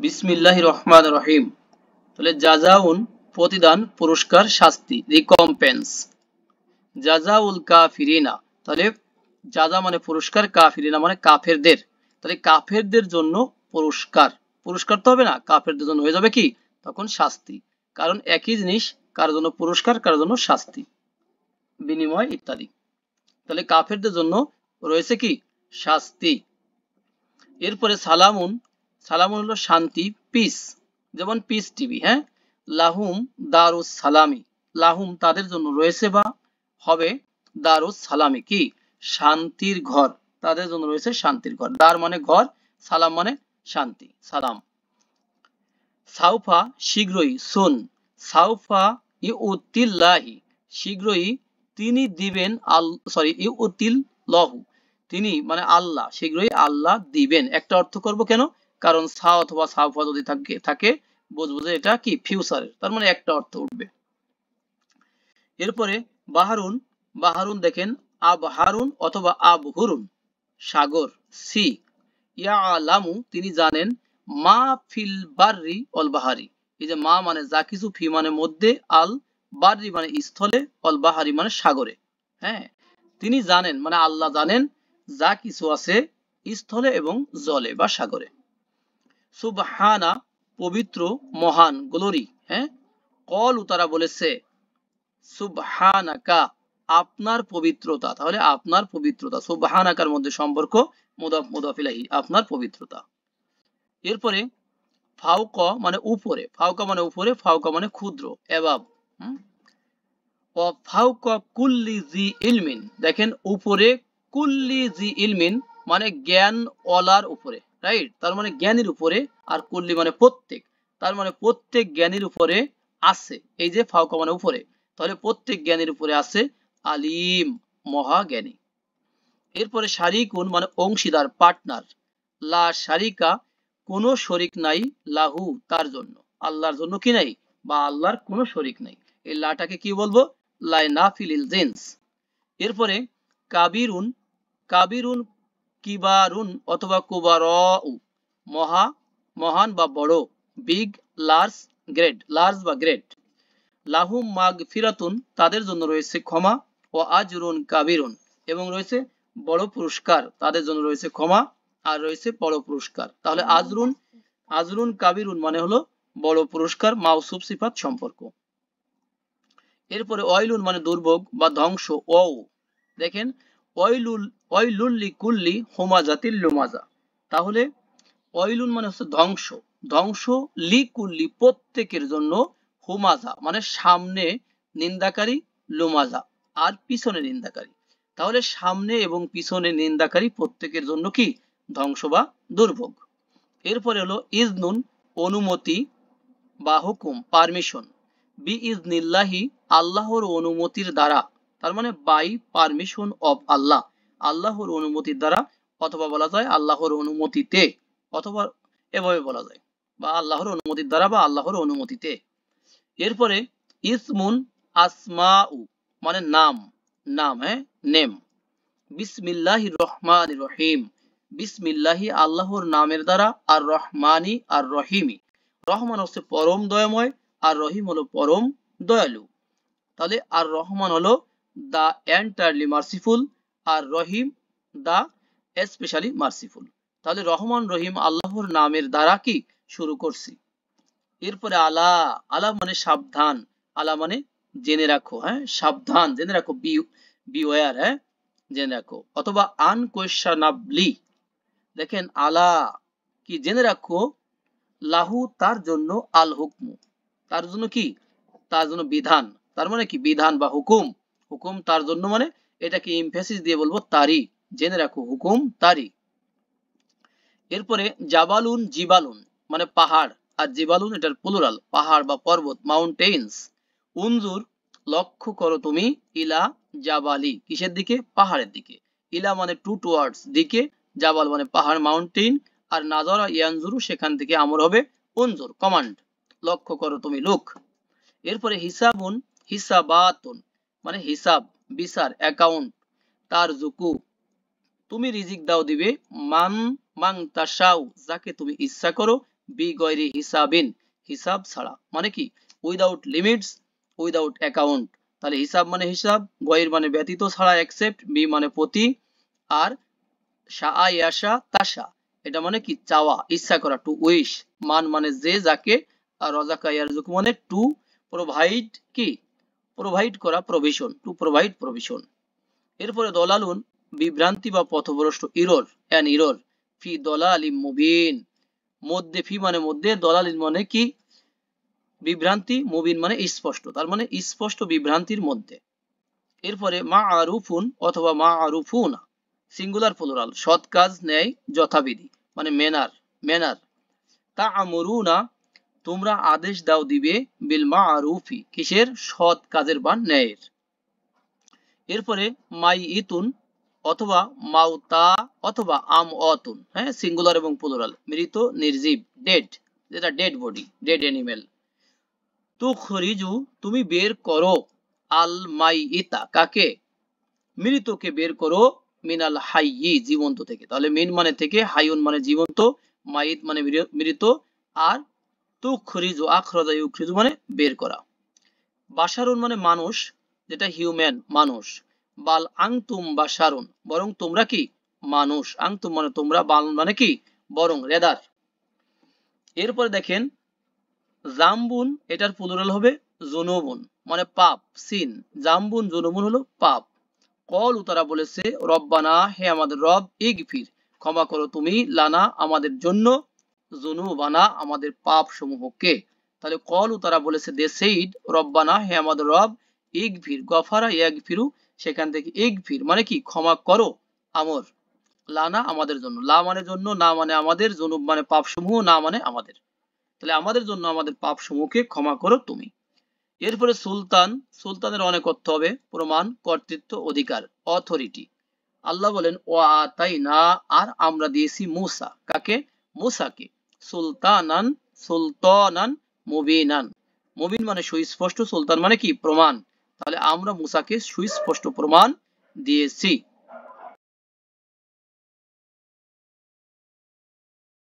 বিসমিল্লাহির রহমানির রহিম। তাহলে জাযাউন প্রতিদান, পুরস্কার, শাস্তি, রিকম্পেন্স। জাযাউল কাফিরিনা, তাহলে জাযা মানে পুরস্কার, কাফিরিনা মানে কাফেরদের। তাহলে কাফেরদের জন্য পুরস্কার, পুরস্কার তো হবে না, কাফেরদের জন্য হয়ে যাবে কি তখন শাস্তি। কারণ একই জিনিস, কার জন্য পুরস্কার কার জন্য শাস্তি, বিনিময় ইত্যাদি। তাহলে কাফেরদের জন্য রয়েছে কি শাস্তি। এরপরে সালামুন, সালামুন হলো শান্তি, পিস, যেমন পিস টিভি। হ্যাঁ, লাহুম দারুস সালামি, লাহুম তাদের জন্য রয়েছে বা হবে দারুস সালামি কি শান্তির ঘর, তাদের জন্য রয়েছে শান্তির ঘর। দার মানে ঘর, সালাম মানে শান্তি, সালাম। সাউফা শীঘ্রই, সুন, সাউফা ইউতিল্লাহি শীঘ্রই তিনি দিবেন, ইউতিল লহু তিনি মানে আল্লাহ, শীঘ্রই আল্লাহ দিবেন। একটা অর্থ করব কেন, কারণ সা অথবা সাউফা যদি থাকে বুঝবো যে এটা কি ফিউচারের, তার মানে একটা অর্থ উঠবে। এরপরে বাহারুন, বাহারুন দেখেন আবহারুন অথবা আবহুরুন সাগর, সি। ইয়ালামু তিনি জানেন, মা ফিল বাররি অল বাহারি, এই যে মা মানে যা কিছু, ফি মানে মধ্যে, আল বাররি মানে স্থলে, অল বাহারি মানে সাগরে। হ্যাঁ, তিনি জানেন মানে আল্লাহ জানেন যা কিছু আছে স্থলে এবং জলে বা সাগরে। সুবহানা পবিত্র, মহান, গ্লোরি। হ্যাঁ, কলু তারা বলেছে, সুবহানাকা আপনার পবিত্রতা, তাহলে আপনার পবিত্রতা, সুবহানাকার মধ্যে সম্পর্ক মুদাফ মুদাফ ইলাইহি, আপনার পবিত্রতা। এরপরে ফাওক মানে উপরে, ফাওকা মানে উপরে, ফাওকা মানে ক্ষুদ্র, এবাব। ও ফাওকা কুল্লি জি ইলমিন, দেখেন উপরে, কুল্লি জি ইলমিন মানে জ্ঞান ওয়ালার উপরে, রাইট, তার মানে জ্ঞানীর উপরে, আর কুল্লি মানে প্রত্যেক, তার মানে প্রত্যেক জ্ঞানীর উপরে আছে, এই যে ফাওকা মানে উপরে, তাহলে প্রত্যেক জ্ঞানীর উপরে আছে, আলিম মহাজ্ঞানী। এরপরে শারিকুন মানে অংশীদার, পার্টনার, লা শারিকা কোনো শরিক নাই, লাহু তার জন্য, আল্লাহর জন্য কি নাই, বা আল্লাহর কোনো শরিক নাই, এই লাটাকে কি বলবো, লাই নাফিলিল জিন্স। এরপরে কাবিরুন, কাবিরুন, কিবারুন অথবা কুবারউ মহা, মহান বা বড়, বিগ, লার্জ, গ্রেট, লার্জ বা গ্রেট। লাহুম মাগফিরাতুন তাদের জন্য রয়েছে ক্ষমা, ও আজরুন কাবিরুন এবং রয়েছে বড় পুরস্কার, তাদের জন্য রয়েছে ক্ষমা আর রয়েছে বড় পুরস্কার। তাহলে আজরুন, আজরুন কাবিরুন মানে হলো বড় পুরস্কার, মাউসুফ সিফাত সম্পর্ক। এরপরে ওয়াইলুন মানে দুর্ভোগ বা ধ্বংস, ও দেখেন ওয়াইলুল, ওয়াইলুল লিকুল্লি হুমাজাতিল লুমাজা, তাহলে ওয়াইলুন মানে হচ্ছে ধ্বংস, ধ্বংস, লিকুল্লি প্রত্যেকের জন্য, হুমাজা মানে সামনে নিন্দাকারী, লুমাজা আর পিছনে নিন্দাকারী, তাহলে সামনে এবং পিছনে নিন্দাকারী প্রত্যেকের জন্য কি ধ্বংস বা দুর্ভোগ। এরপরে হলো ইজনুন অনুমতি বা হুকুম, পারমিশন, বি ইজনিল্লাহি আল্লাহর অনুমতির দ্বারা, তার মানে বাই পারমিশন অফ আল্লাহ, আল্লাহর অনুমতির দ্বারা, অথবা বলা যায় আল্লাহর অনুমতিতে, অথবা এভাবে বলা যায়, বা আল্লাহর অনুমতির দ্বারা বা আল্লাহর অনুমতিতে। এরপরে ইসমুন আসমাউ মানে নাম, নাম, হ্যাঁ নেম। বিসমিল্লাহির রহমানির রহিম, বিসমিল্লাহি আল্লাহর নামের দ্বারা, আর রহমানি আর রহিমি, রহমান হচ্ছে পরম দয়াময় আর রহিম হলো পরম দয়ালু। তাহলে আর রহমান হলো দা এন্টারলি মার্সিফুল, আর রহিম দা স্পেশালি মার্সিফুল। তাহলে রহমান রহিম আল্লাহর নামের দ্বারা কি শুরু করছি। এরপরে আলা, আলা মানে সাবধান, আলা মানে জেনে রাখো, হ্যাঁ সাবধান, জেনে রাখো, বি বিওয়্যার, হ্যাঁ জেনে রাখো, অথবা আনকোয়েশনাবলি, দেখেন আলা কি জেনে রাখো, লাহু তার জন্য, আল হুকমু তার জন্য কি, তার জন্য বিধান, তার মানে কি বিধান বা হুকুম, হুকুম তার জন্য মানে এটাকে এমফেসিস দিয়ে বলবো তারি, জেনে রাখো হুকুম তারি। এরপরে জাবালুন জিবালুন মানে পাহাড়, আর জিবালুন এটার প্লুরাল, পাহাড় বা পর্বত, মাউন্টেইনস। উনজুর লক্ষ্য করো তুমি, ইলা জাবালি কিসের দিকে, পাহাড়ের দিকে, ইলা মানে টু টুয়ার্ডস দিকে, জাবাল মানে পাহাড় মাউন্টেইন, আর নাজারা ইয়ানজুরু সেখান থেকে আমর হবে উনজুর কমান্ড, লক্ষ্য করো তুমি লুক। এরপরে হিসাবুন হিসাবাতুন মানে হিসাব, বিচার, অ্যাকাউন্ট, তার জুকু তুমি রিজিক দাও দিবে, মান মাং তাসাউ যাকে তুমি ইচ্ছা করো, বি গয়রি হিসাবিন, হিসাব ছাড়া, মানে কি উইদাউট লিমিটস, উইদাউট অ্যাকাউন্ট। তাহলে হিসাব মানে হিসাব, গয়ের মানে ব্যতীত ছাড়া এক্সেপ্ট, বি মানে প্রতি, আর শাআ ইয়াশা তাশা এটা মানে কি চাওয়া, ইচ্ছা করা, টু উইশ। মান মানে যে যাকে, আর রাযাকা ইয়ারযুকু মানে টু প্রোভাইড, কি প্রোভাইড করা, প্রভিশন, টু প্রোভাইড প্রভিশন। এরপরে দলালুন বিভ্রান্তি বা পথভ্রষ্ট, ইরর অ্যান ইরর, ফি দলালিম মুবিন, মধ্যে, ফি মানে মধ্যে, দলালিন মানে কি বিভ্রান্তি, মুবিন মানে স্পষ্ট, তার মানে স্পষ্ট বিভ্রান্তির মধ্যে। এরপরে মা আরুফুন অথবা মা আরুফুনা, সিঙ্গুলার প্লুরাল, সৎ কাজ, ন্যায়, যথাবিধি, মানে ম্যানার, ম্যানার। তা আমরুনা, তোমরা আদেশ দাও দিবে, বিল মারুফি, কিসের, সৎ কাজের বা ন্যায়ের। এরপরে মাই ইতুন অথবা মাউতা অথবা আম অতুন, হ্যাঁ সিঙ্গুলার এবং প্লুরাল, মৃত, নির্জীব, ডেড, যেটা ডেড বডি, ডেড অ্যানিমেল। তুখরিজু, তুমি বের করো, আল মাই ইতা, কাকে, মৃতকে বের করো, মিনাল হাইয়ি, জীবন্ত থেকে। তাহলে মিন মানে থেকে, হাইয়ুন মানে জীবন্ত, মাইত মানে মৃত, আর তুখরিজু, আখরাজা ইউখরিজু মানে বের করা। বাশারুন মানে মানুষ, যেটা হিউম্যান, মানুষ। বাল আংতুম বাশারুন, বরং তোমরা কি মানুষ, আংতুম মানে তোমরা, বাল মানে কি বরং, রেদার। এরপরে দেখেন জাম্বুন, এটার প্লুরাল হবে জুনুবুন, মানে পাপ, সিন। জাম্বুন জুনুবুন হলো পাপ। কলু, তারা বলেছে, রব্বানা, হে আমাদের রব, ইগফির, ক্ষমা করো তুমি, লানা, আমাদের জন্য, জুনুবানা, আমাদের পাপ সমূহকে। তাহলে কলু, তারা বলেছে, দে সেইড, রব্বানা, হে আমাদের রব, ইগফির, গফারা ইয়াগফিরু, সেখান থেকে ইগফির মানে কি ক্ষমা করো, আমর, লানা আমাদের জন্য, লা মানে জন্য, না মানে আমাদের, জুনুব মানে পাপ সমূহ, না মানে আমাদের। তাহলে আমাদের জন্য আমাদের পাপ সমূহকে ক্ষমা করো তুমি। এরপরে সুলতান, সুলতানের অনেক অর্থ হবে, প্রমাণ, কর্তৃত্ব, অধিকার, অথরিটি। আল্লাহ বলেন ও আতাই না, আর আমরা দিয়েছি মুসা, কাকে, মুসাকে, সুলতানান, সুলতানান মুবিনান, মুবিন মানে সুস্পষ্ট, সুলতান মানে কি প্রমাণ। তাহলে আমরা মুসাকে সুস্পষ্ট প্রমাণ দিয়েছি।